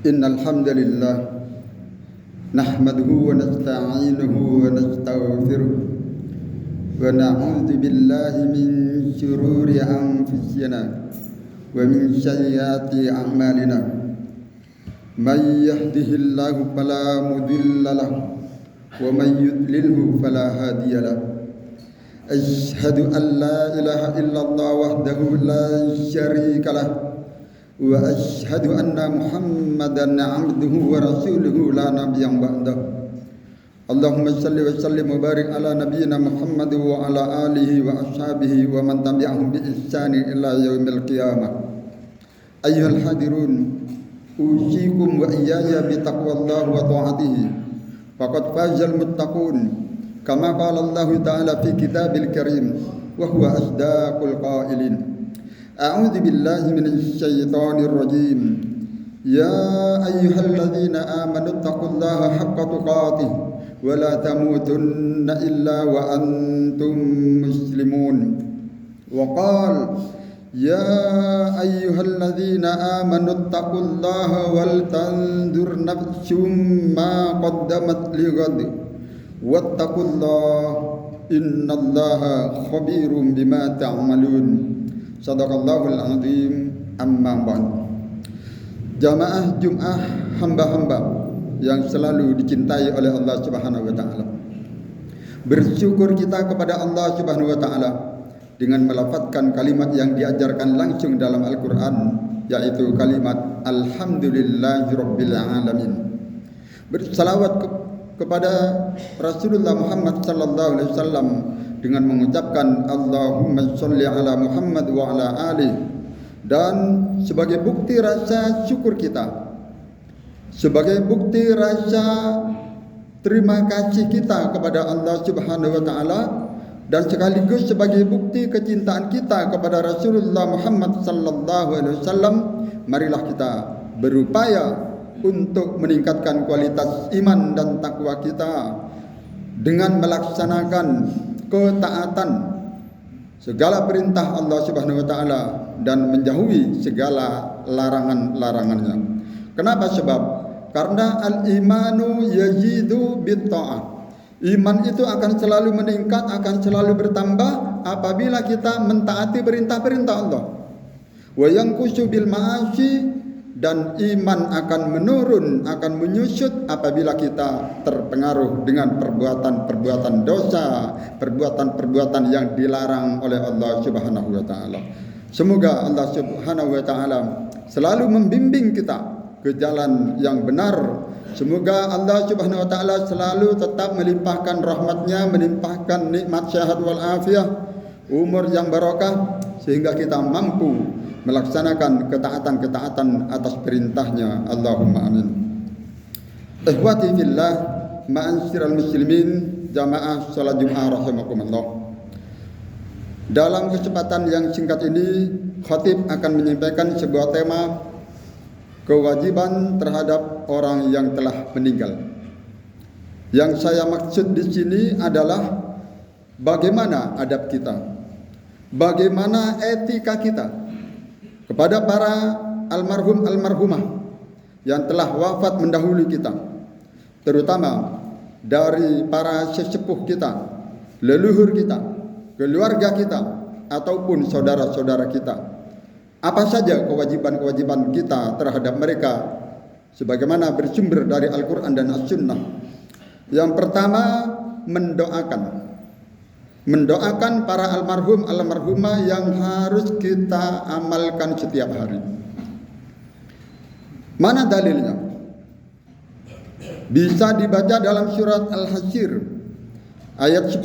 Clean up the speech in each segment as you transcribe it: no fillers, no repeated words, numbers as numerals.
Innal hamdalillah nahmaduhu wa nasta'inuhu wa nastaghfiruh wa na'udzu billahi min shururi anfusina wa min sayyiati a'malina may yahdihillahu fala mudilla lahu wa may yudlilhu fala hadiya lahu asyhadu an la ilaha illallah wahdahu la syarika lahu wa asyhadu anna Muhammadan abduhu wa rasuluhu la nabiyya ba'dahu. Allahumma salli wa sallim wa barik ala nabiyyina Muhammad wa ala alihi wa ashabihi wa man tabi'ahum bi ihsani ila yaumil qiyamah. Ayyuhal hadirun, usikum wa iyaya bi taqwallahi wa ta'atihi. Faqad fazal muttaqun kama qala Allah ta'ala fi kitabil karim wa huwa asdaqul qailin. A'udzu billahi minasy syaithanir rajim. Ya ayyuhalladzina amanu taqullaha haqqa tuqatih wa la tamutunna illa wa antum muslimun. Wa qala ya ayyuhalladzina amanu taqullaha wal tanzur nafsum ma qaddamat lighad wattaqullaha innallaha khabirum bima ta'malun. Sadaqallahul azim. Amma ba'd. Jamaah Jumat hamba-hamba yang selalu dicintai oleh Allah Subhanahu wa taala. Bersyukur kita kepada Allah Subhanahu wa taala dengan melafazkan kalimat yang diajarkan langsung dalam Al-Qur'an, yaitu kalimat alhamdulillahirabbil alamin. Bersalawat kepada Rasulullah Muhammad sallallahu alaihi wasallam dengan mengucapkan Allahumma sholli ala Muhammad wa ala ali, dan sebagai bukti rasa syukur kita, sebagai bukti rasa terima kasih kita kepada Allah Subhanahu wa taala, dan sekaligus sebagai bukti kecintaan kita kepada Rasulullah Muhammad sallallahu alaihi wasallam, marilah kita berupaya untuk meningkatkan kualitas iman dan takwa kita dengan melaksanakan ketaatan segala perintah Allah Subhanahu wa taala dan menjauhi segala larangan-larangannya. Kenapa? Sebab karena al-imanu yazidu bit-ta'ah. Iman itu akan selalu meningkat, akan selalu bertambah apabila kita mentaati perintah-perintah Allah. Wa yanqusu bil ma'asi, dan iman akan menurun, akan menyusut apabila kita terpengaruh dengan perbuatan-perbuatan dosa, perbuatan-perbuatan yang dilarang oleh Allah Subhanahu wa taala. Semoga Allah Subhanahu wa taala selalu membimbing kita ke jalan yang benar. Semoga Allah Subhanahu wa taala selalu tetap melimpahkan rahmat-Nya, melimpahkan nikmat sehat wal afiah, umur yang barokah, sehingga kita mampu melaksanakan ketaatan-ketaatan atas perintahnya. Allahumma amin. Ikhwati fillah, ma'asyiral muslimin, jamaah salat Jumat rahimakumullah. Dalam kesempatan yang singkat ini, khatib akan menyampaikan sebuah tema kewajiban terhadap orang yang telah meninggal. Yang saya maksud di sini adalah bagaimana adab kita, bagaimana etika kita kepada para almarhum almarhumah yang telah wafat mendahului kita, terutama dari para sesepuh kita, leluhur kita, keluarga kita, ataupun saudara-saudara kita. Apa saja kewajiban-kewajiban kita terhadap mereka sebagaimana bersumber dari Al-Quran dan As-Sunnah. Yang pertama, mendoakan para almarhum almarhumah yang harus kita amalkan setiap hari. Mana dalilnya? Bisa dibaca dalam surat Al-Hasyr ayat 10.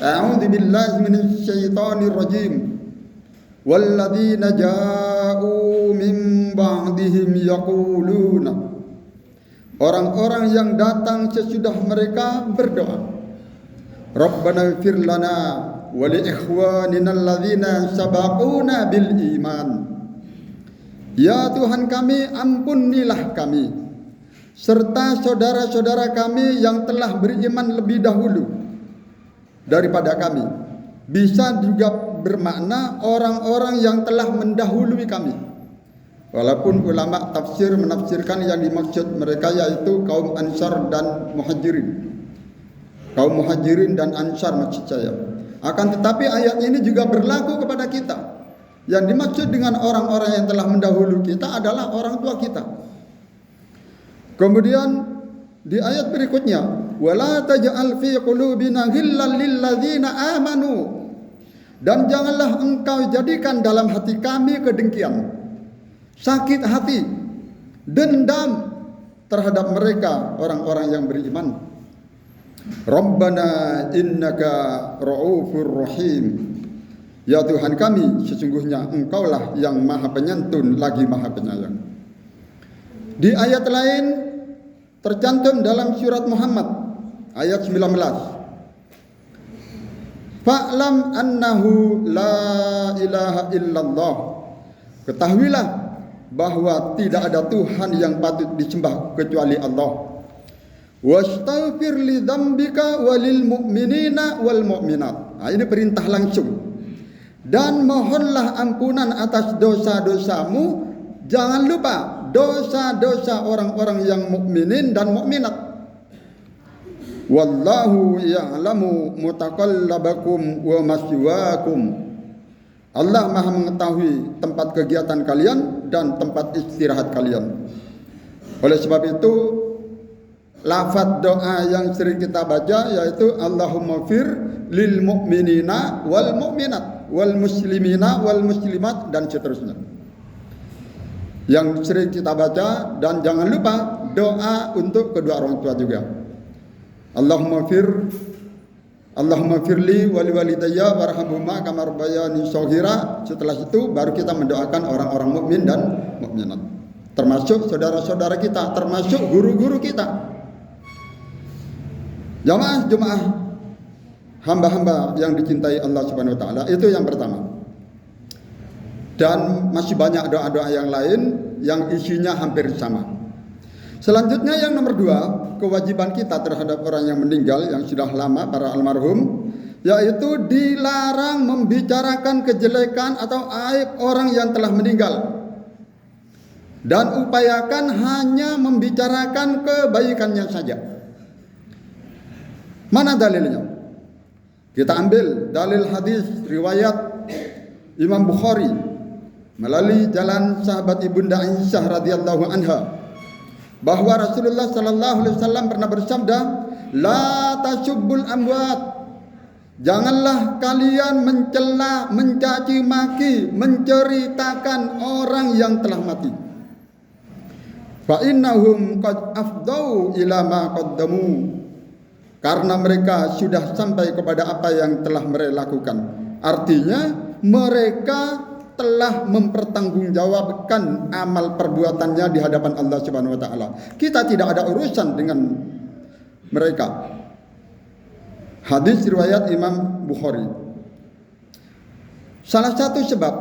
A'udzu billahi minasy syaithanir rajim. Walladzina ja'u min ba'dihim yaquluna. Orang-orang yang datang sesudah mereka berdoa, Rabbana ighfir lana wa li ikhwanina alladzina sabaquna bil iman. Ya Tuhan kami, ampunilah kami serta saudara-saudara kami yang telah beriman lebih dahulu daripada kami, bisa juga bermakna orang-orang yang telah mendahului kami. Walaupun ulama tafsir menafsirkan yang dimaksud mereka yaitu kaum Ansar dan Muhajirin. Kaum Muhajirin dan Ansar maksud saya. Akan tetapi ayat ini juga berlaku kepada kita. Yang dimaksud dengan orang-orang yang telah mendahului kita adalah orang tua kita. Kemudian di ayat berikutnya, wala taj'al fi qulubina ghillan lil ladzina amanu. Dan janganlah engkau jadikan dalam hati kami kedengkian, sakit hati, dendam terhadap mereka orang-orang yang beriman. Rabbana innaka ra'ufur rahim. Ya Tuhan kami, sesungguhnya Engkaulah yang Maha Penyantun lagi Maha Penyayang. Di ayat lain tercantum dalam surat Muhammad ayat 19. Fa'lam annahu la ilaha illallah. Ketahuilah bahwa tidak ada Tuhan yang patut disembah kecuali Allah. Wastaghfir li dzambika walil mu'minina wal mu'minat. Ini perintah langsung. Dan mohonlah ampunan atas dosa-dosamu. Jangan lupa dosa-dosa orang-orang yang mukminin dan mukminat. Wallahu ya'lamu mutaqallabakum wa maswaakum. Allah Maha mengetahui tempat kegiatan kalian dan tempat istirahat kalian. Oleh sebab itu, lafaz doa yang sering kita baca yaitu Allahumma fir lil mu'minina wal mu'minat wal muslimina wal muslimat dan seterusnya. Yang sering kita baca, dan jangan lupa doa untuk kedua orang tua juga. Allahumma firli wali walidayya warhamhuma kama rabbayani shaghira. Setelah itu baru kita mendoakan orang-orang mukmin dan mukminat, termasuk saudara-saudara kita, termasuk guru-guru kita. Jamaah hamba-hamba yang dicintai Allah Subhanahu wa taala, itu yang pertama. Dan masih banyak doa-doa yang lain yang isinya hampir sama. Selanjutnya yang nomor 2, kewajiban kita terhadap orang yang meninggal yang sudah lama, para almarhum, yaitu dilarang membicarakan kejelekan atau aib orang yang telah meninggal, dan upayakan hanya membicarakan kebaikannya saja. Mana dalilnya? Kita ambil dalil hadis riwayat Imam Bukhari melalui jalan sahabat Ibunda Aisyah radhiyallahu anha, bahwa Rasulullah sallallahu alaihi wasallam pernah bersabda, la tasubbul amwat. Janganlah kalian mencela, mencaci maki, menceritakan orang yang telah mati. Fa innahum qad afdau ila ma qaddamu. Karena mereka sudah sampai kepada apa yang telah mereka lakukan. Artinya mereka telah mempertanggungjawabkan amal perbuatannya di hadapan Allah Subhanahu wa taala. Kita tidak ada urusan dengan mereka. Hadis riwayat Imam Bukhari. Salah satu sebab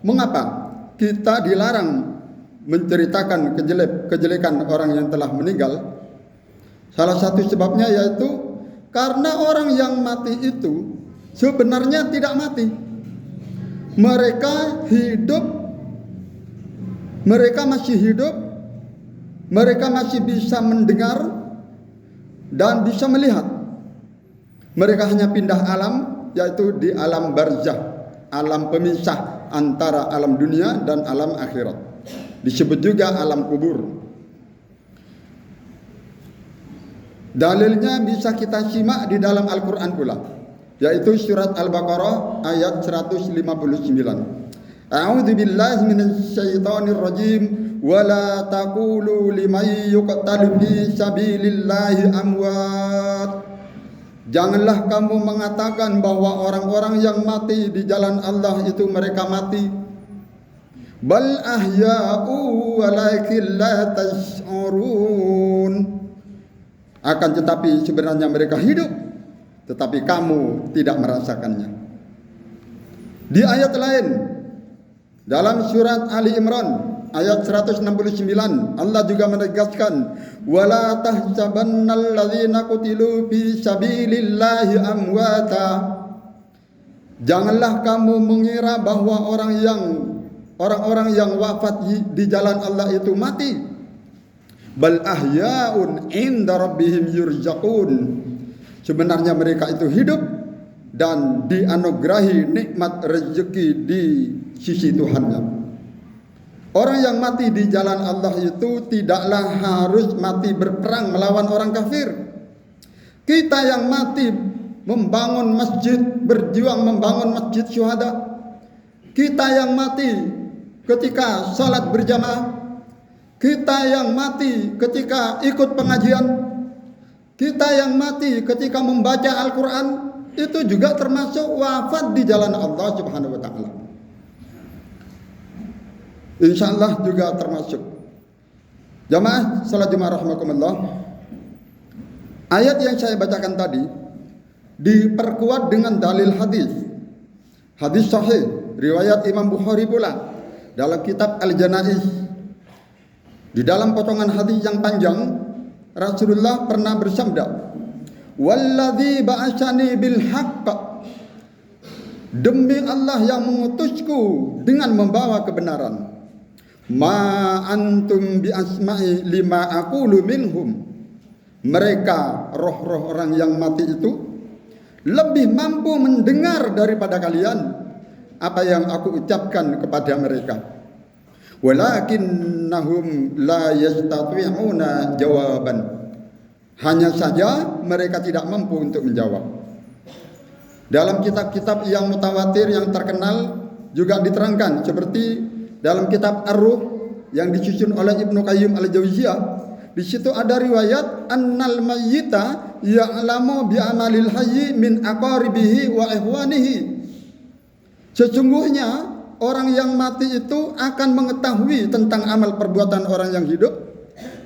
mengapa kita dilarang menceritakan kejelekan orang yang telah meninggal, salah satu sebabnya yaitu karena orang yang mati itu sebenarnya tidak mati. Mereka hidup, mereka masih hidup, mereka masih bisa mendengar dan bisa melihat. Mereka hanya pindah alam, yaitu di alam barzah, alam pemisah antara alam dunia dan alam akhirat. Disebut juga alam kubur. Dalilnya bisa kita simak di dalam Al-Quran pula, yaitu surat Al-Baqarah ayat 159. A'udzu billahi minasy syaithanir rajim. Wala taqulu liman yuqtalu fi sabilillahi amwat. Janganlah kamu mengatakan bahwa orang-orang yang mati di jalan Allah itu mereka mati. Bal ahya'u walakin la tash'urun. Akan tetapi sebenarnya mereka hidup, tetapi kamu tidak merasakannya. Di ayat lain dalam surat Ali Imran ayat 169, Allah juga menegaskan, wala tahsabannal ladzina qutilu fi sabilillahi amwata. Janganlah kamu mengira bahwa orang-orang yang wafat di jalan Allah itu mati. Bal ahya'un 'inda rabbihim yurzaqun. Sebenarnya mereka itu hidup dan dianugerahi nikmat rezeki di sisi Tuhannya. Orang yang mati di jalan Allah itu tidaklah harus mati berperang melawan orang kafir. Kita yang mati membangun masjid, berjuang membangun masjid syuhada. Kita yang mati ketika salat berjamaah. Kita yang mati ketika ikut pengajian. Kita yang mati ketika membaca Al-Quran. Itu juga termasuk wafat di jalan Allah Subhanahu wa ta'ala. InsyaAllah juga termasuk. Jamaah salat Jumat rahimakumullah. Ayat yang saya bacakan tadi diperkuat dengan dalil hadis. Hadis sahih riwayat Imam Bukhari pula dalam kitab Al-Janaiz. Di dalam potongan hadis yang panjang, Rasulullah pernah bersabda, "Walladzi ba'atsani bil haqq." Demi Allah yang mengutusku dengan membawa kebenaran. Ma antum bi asma'i lima aqulu minhum. Mereka roh-roh orang yang mati itu lebih mampu mendengar daripada kalian apa yang aku ucapkan kepada mereka. Walakinnahum la yastati'una jawaban. Hanya saja mereka tidak mampu untuk menjawab. Dalam kitab-kitab yang mutawatir yang terkenal juga diterangkan seperti dalam kitab Ar-Ruh yang disusun oleh Ibnu Qayyim Al-Jauziyah. Di situ ada riwayat annal mayyita ya'lamu bi amalil hayyi min aqaribihi wa ihwanihi. Sesungguhnya orang yang mati itu akan mengetahui tentang amal perbuatan orang yang hidup,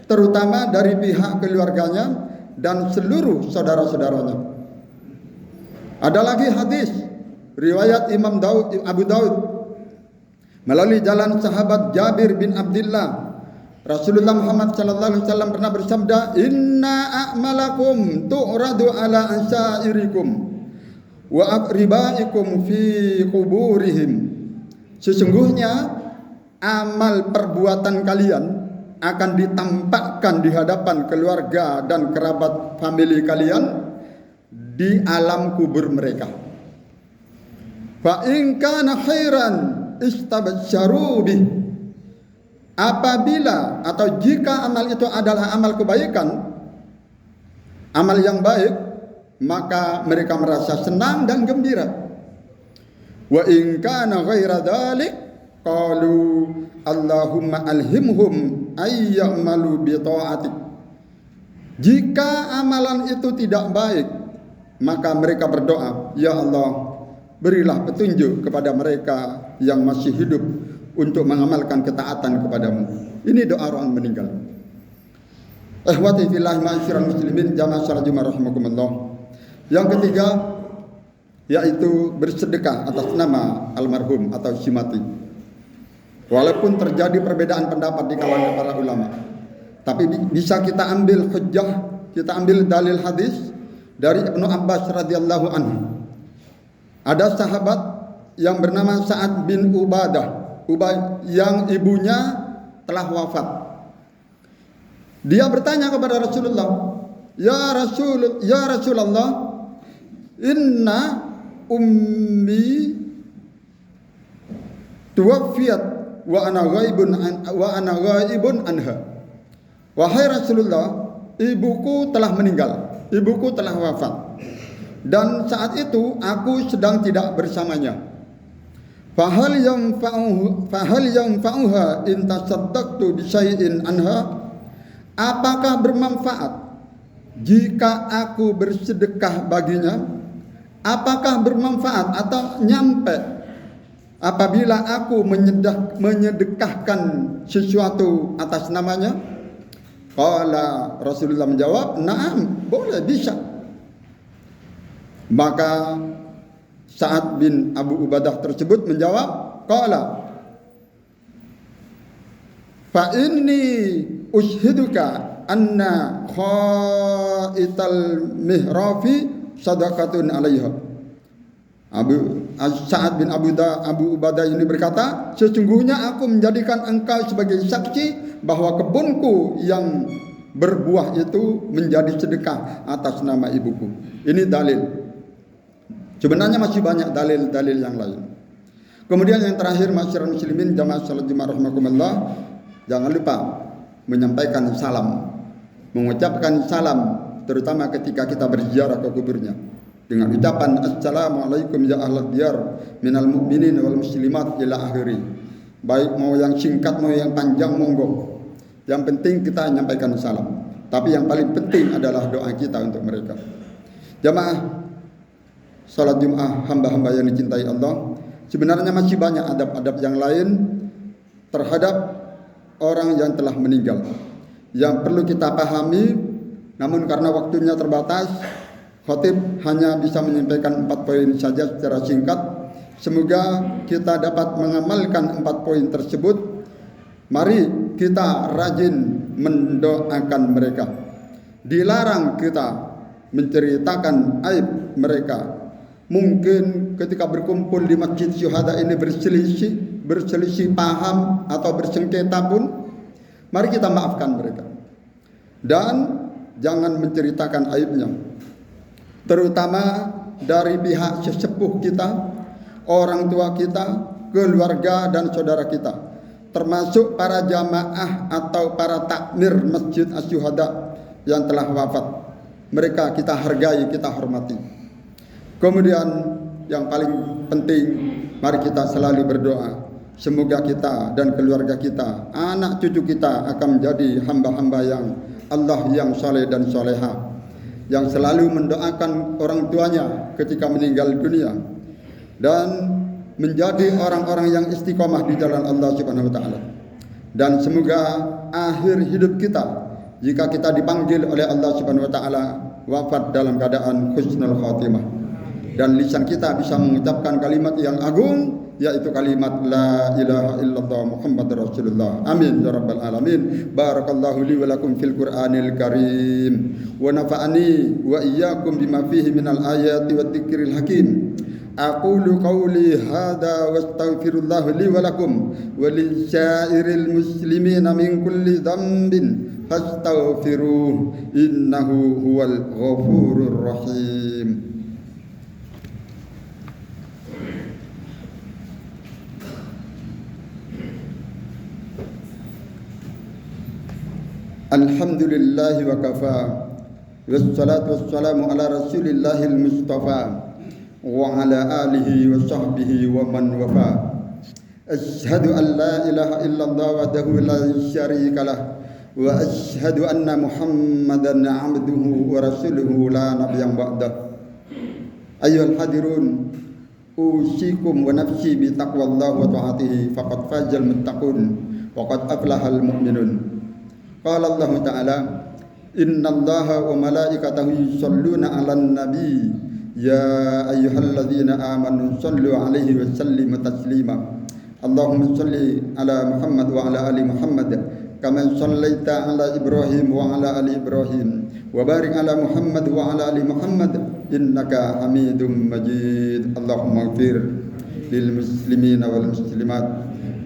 terutama dari pihak keluarganya dan seluruh saudara-saudaranya. Ada lagi hadis riwayat Imam Abu Daud melalui jalan sahabat Jabir bin Abdullah. Rasulullah Muhammad sallallahu alaihi wasallam pernah bersabda, "Inna a'malakum tu'radu ala ansairikum wa aqribaikum fi kuburihim." Sesungguhnya amal perbuatan kalian akan ditampakkan di hadapan keluarga dan kerabat famili kalian di alam kubur mereka. Fa in kana khairan istabsyaru bih. Apabila atau jika amal itu adalah amal kebaikan, amal yang baik, maka mereka merasa senang dan gembira. Wa in kana ghaira dzalik qalu Allahumma alhimhum ayyamalu bi ta'atik. Jika amalan itu tidak baik, maka mereka berdoa, "Ya Allah, berilah petunjuk kepada mereka yang masih hidup untuk mengamalkan ketaatan kepadamu." Ini doa orang meninggal. Ikhwati fillah ma'asyiral muslimin jamaah salat Jumat rahimakumullah. Yang ketiga yaitu bersedekah atas nama almarhum atau si mati. Walaupun terjadi perbedaan pendapat di kalangan para ulama, tapi bisa kita ambil hujjah, kita ambil dalil hadis dari Ibnu Abbas radhiyallahu anhu. Ada sahabat yang bernama Sa'ad bin Ubadah yang ibunya telah wafat. Dia bertanya kepada Rasulullah, "Ya Rasulullah, inna ummi tuwaffiyat wa ana ghaibun anha." Wahai Rasulullah, ibuku telah meninggal, ibuku telah wafat, dan saat itu aku sedang tidak bersamanya. Fahal yanfa'uha in tasaddaqtu bi syai'in anha? Apakah bermanfaat jika aku bersedekah baginya? Apakah bermanfaat atau nyampe apabila aku menyedekahkan sesuatu atas namanya? Qala, Rasulullah menjawab, "Na'am, boleh, bisa." Maka Sa'ad bin Abu Ubadah tersebut menjawab, "Qala fa inni ushiduka anna khaital mihrafi sadaqatun alaiha." Sa'ad bin Abu Ubadah ini berkata, sesungguhnya aku menjadikan engkau sebagai saksi bahwa kebunku yang berbuah itu menjadi sedekah atas nama ibuku. Ini dalil. Sebenarnya masih banyak dalil-dalil yang lain. Kemudian yang terakhir, masyarakat muslimin jamaah salat Jumat rahimakumullah, jangan lupa menyampaikan salam, mengucapkan salam terutama ketika kita berziarah ke kuburnya dengan ucapan assalamualaikum ya ahlad diyar minal mu'minin wal muslimat ila akhiri. Baik mau yang singkat mau yang panjang monggo. Yang penting kita menyampaikan salam. Tapi yang paling penting adalah doa kita untuk mereka. Jamaah salat Jumat hamba-hamba yang dicintai Allah, sebenarnya masih banyak adab-adab yang lain terhadap orang yang telah meninggal yang perlu kita pahami, namun karena waktunya terbatas, khatib hanya bisa menyampaikan 4 poin saja secara singkat. Semoga kita dapat mengamalkan 4 poin tersebut. Mari kita rajin mendoakan mereka. Dilarang kita menceritakan aib mereka. Mungkin ketika berkumpul di masjid syuhada ini berselisih paham atau bersengketa pun, mari kita maafkan mereka. Dan jangan menceritakan aibnya. Terutama dari pihak sesepuh kita, orang tua kita, keluarga dan saudara kita, termasuk para jamaah atau para takmir Masjid Asy-Syuhada yang telah wafat. Mereka kita hargai, kita hormati. Kemudian yang paling penting, mari kita selalu berdoa. Semoga kita dan keluarga kita, anak cucu kita akan menjadi hamba-hamba yang Allah yang saleh dan soleha, yang selalu mendoakan orang tuanya ketika meninggal dunia, dan menjadi orang-orang yang istiqomah di jalan Allah Subhanahu wa taala. Dan semoga akhir hidup kita, jika kita dipanggil oleh Allah Subhanahu wa taala, wafat dalam keadaan husnul khatimah, dan lisan kita bisa mengucapkan kalimat yang agung, yaitu kalimat la ilaha illallah Muhammadur Rasulullah. Amin ya rabbal alamin. Barakallahu li wa lakum fil Qur'anil karim wa nafa'ani wa iyyakum bima fihi minal ayati wat dzikril hakim. Aqulu qawli hadza wastaghfirullah li wa lakum wa lisyairil muslimina min kulli dhanbin fastaghfiruh innahu huwal ghafurur rahim. Alhamdulillahi wa kafa, wassalatu wassalamu ala rasulillahil mustafa wa ala alihi wa sahbihi wa man wafa. Ashhadu an la ilaha illallah wahdahu la syarika lah, wa ashhadu anna Muhammadan abduhu wa rasuluhu la nabiyyan ba'dah. Ayyuhal hadirun, usikum wa nafsi bi taqwallah wa ta'atihi faqad fazal muttaqun wa qad aflahal mu'minun. Qala Allah Ta'ala, inna Allaha wa malaikatahu yusalluna 'alan nabi ya ayyuhalladzina amanu sallu 'alaihi wa sallimu taslima. Allahumma salli ala Muhammad wa ala ali Muhammad kama sallaita ala Ibrahim wa ala ali Ibrahim wa barik ala Muhammad wa ala ali Muhammad innaka Hamidum Majid. Allahumma ighfir lil muslimina wal muslimat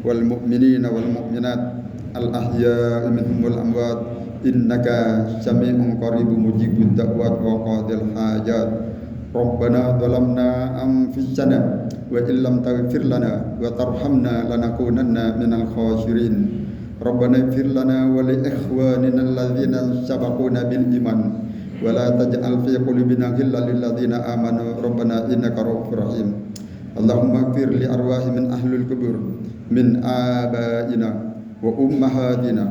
wal mu'minina wal mu'minat al-ahya'i minhum wal amwat innaka sami'un qaribun mujibud da'wat wa qadil hajat. Rabbana dhalamna anfusana wa illam taghfir lana wa tarhamna lanakunanna minal khasirin. Rabbana ighfir lana wa li ikhwanina alladhina sabaquna bil iman wa la taj'al fi qulubina ghillan lil ladzina amanu rabbana innaka ra'ufur rahim. Allahumma ighfir li arwahi min ahlil qubur min abaina wa ummahatina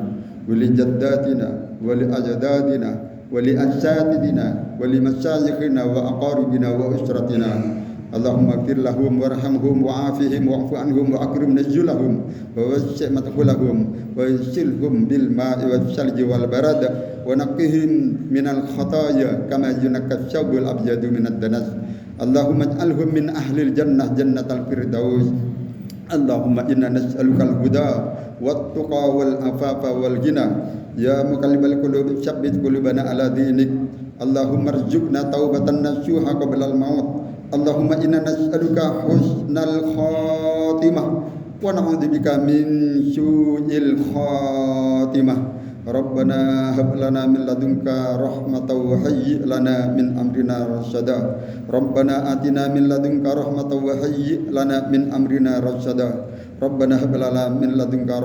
wa li jaddatina wa li ajdadina wa li asatidina wa li masyayikhina wa aqaribina wa usratina. Allahumma ighfir lahum warhamhum wa'afihim wa'fu anhum wa akrim nuzulahum wa wasi' madkhulahum wa yasilhum bil ma'i wal salji wal barad wa naqqihim minal khataaya kama yunqqa thawbul abyadu minad danas. Allahumma ij'alhum min ahlil jannah jannatal firdaus. Allahumma inna nas'alukal huda wat tuqa wal afafa wal ghina ya muqallibal qulub tsabbit qulubana ala dinik. Allahumma arzuqna taubatan nasuha qabla al maut Allahumma inna nas'aluka husnal khatimah wa na'udzubika min su'il khatimah. Rabbana hab lana min ladunka rahmatan wa hayyi' lana min amrina rasyada. Rabbana atina min ladunka rahmatan wa hayyi' lana min amrina rasyada. Rabbana hab lana min ladunka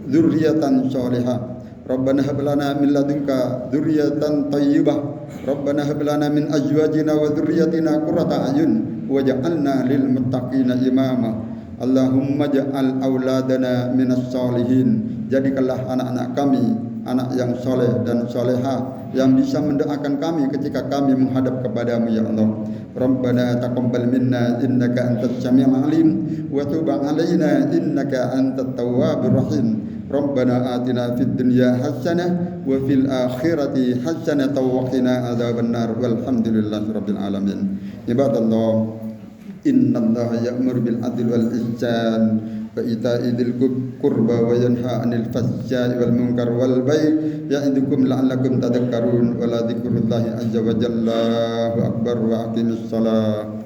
dzurriyyatan shalihah. Rabbana hab lana min ladunka dzurriyyatan thayyibah. Rabbana hab lana min azwajina wa dzurriyyatina qurrata a'yun waj'alna lil muttaqina imama. Allahumma ja'al auladana minas sholihin. Jadikanlah anak-anak kami anak yang soleh dan soleha, yang bisa mendoakan kami ketika kami menghadap kepadamu ya Allah. Rabbana taqabbal minna innaka antas samiul alim wa tub alaina innaka antat tawwabur rahim. Rabbana atina fid dunya hasanah wa fil akhirati hasanah wa qina adzabannar walhamdulillahi rabbil alamin. Ibadallah, innallaha ya'muru bil adli wal ihsan wa ita'i dzil qurba wa yanha 'anil fahsya'i wal munkar wal baghi ya'idukum la'allakum tadhakkarun. Wa la dzikrullahi azza wa jalla akbar wa aqimis shalah.